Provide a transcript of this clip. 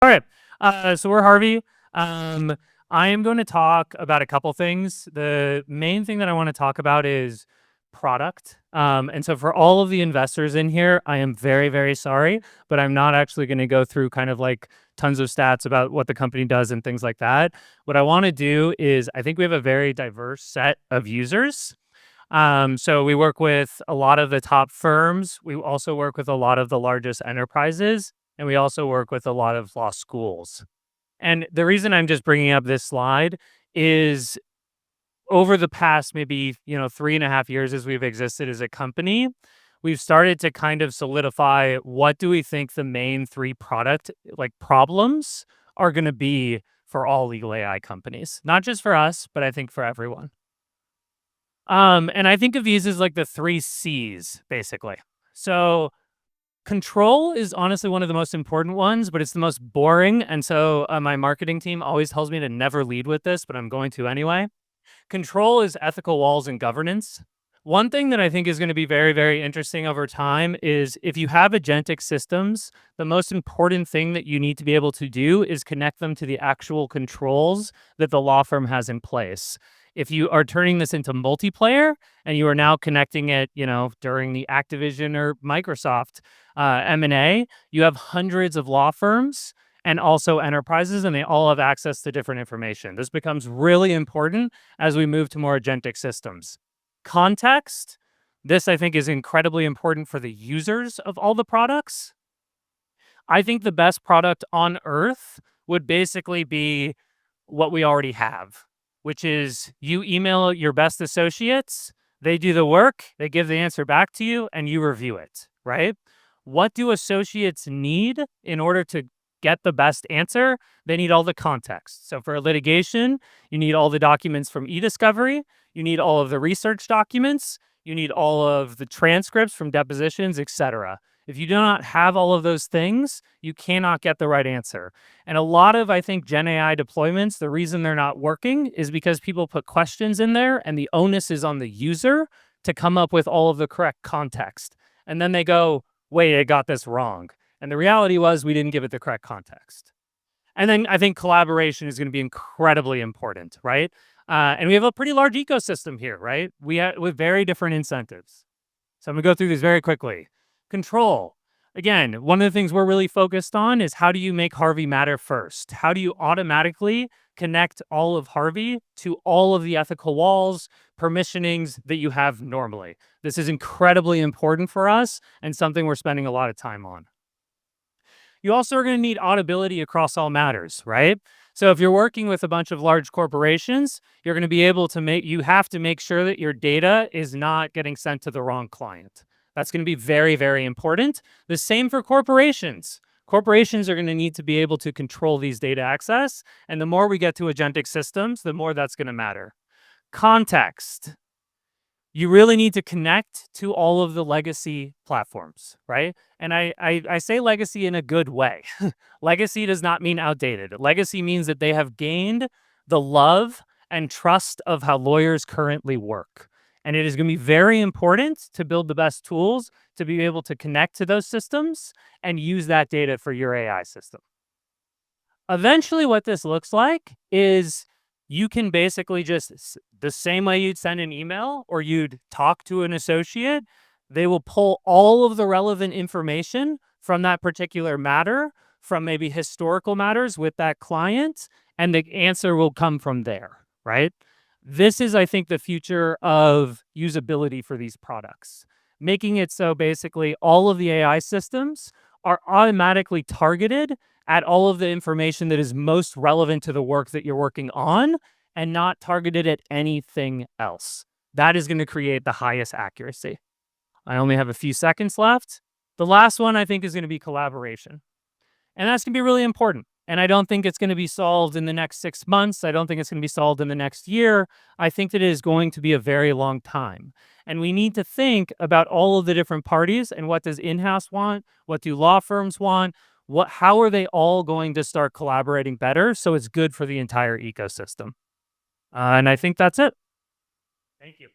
All right. So we're Harvey. I am going to talk about a couple things. The main thing that I want to talk about is product. And so for all of the investors in here, I am very, very sorry, but I'm not actually going to go through kind of like tons of stats about what the company does and things like that. What I want to do is I think we have a very diverse set of users. So we work with a lot of the top firms. We also work with a lot of the largest enterprises, and we also work with a lot of law schools. And the reason I'm just bringing up this slide is over the past maybe 3.5 years as we've existed as a company, we've started to kind of solidify what do we think the main three product like problems are going to be for all legal AI companies, not just for us, but I think for everyone. And I think of these as like the three C's, basically. So control is honestly one of the most important ones, but it's the most boring. And so my marketing team always tells me to never lead with this, but I'm going to anyway. Control is ethical walls and governance. One thing that I think is going to be very, very interesting over time is if you have agentic systems, the most important thing that you need to be able to do is connect them to the actual controls that the law firm has in place. If you are turning this into multiplayer and you are now connecting it, during the Activision or Microsoft M&A, you have hundreds of law firms and also enterprises, and they all have access to different information. This becomes really important as we move to more agentic systems. Context, this I think is incredibly important for the users of all the products. I think the best product on earth would basically be what we already have, which is you email your best associates, they do the work, they give the answer back to you, and you review it, right? What do associates need in order to get the best answer? They need all the context. So for litigation, you need all the documents from e-discovery, you need all of the research documents, you need all of the transcripts from depositions, etc. If you do not have all of those things, you cannot get the right answer. And a lot of, I think, Gen AI deployments, the reason they're not working is because people put questions in there and the onus is on the user to come up with all of the correct context. And then they go, wait, I got this wrong. And the reality was we didn't give it the correct context. And then I think collaboration is going to be incredibly important, right? And we have a pretty large ecosystem here, right? With very different incentives. So I'm going to go through these very quickly. Control. Again, one of the things we're really focused on is how do you make Harvey matter first? How do you automatically connect all of Harvey to all of the ethical walls, permissionings that you have normally? This is incredibly important for us and something we're spending a lot of time on. You also are going to need audibility across all matters, right? So if you're working with a bunch of large corporations, you're going to be able to you have to make sure that your data is not getting sent to the wrong client. That's going to be very, very important. The same for corporations. Corporations are going to need to be able to control these data access. And the more we get to agentic systems, the more that's going to matter. Context. You really need to connect to all of the legacy platforms, right? And I say legacy in a good way. Legacy does not mean outdated. Legacy means that they have gained the love and trust of how lawyers currently work. And it is going to be very important to build the best tools to be able to connect to those systems and use that data for your AI system. Eventually, what this looks like is you can basically just, the same way you'd send an email or you'd talk to an associate, they will pull all of the relevant information from that particular matter, from maybe historical matters with that client, and the answer will come from there, right? This is, I think, the future of usability for these products, making it so basically all of the AI systems are automatically targeted at all of the information that is most relevant to the work that you're working on and not targeted at anything else. That is going to create the highest accuracy. I only have a few seconds left. The last one I think is going to be collaboration. And that's going to be really important. And I don't think it's going to be solved in the next 6 months. I don't think it's going to be solved in the next year. I think that it is going to be a very long time. And we need to think about all of the different parties and what does in-house want? What do law firms want? How are they all going to start collaborating better so it's good for the entire ecosystem? And I think that's it. Thank you.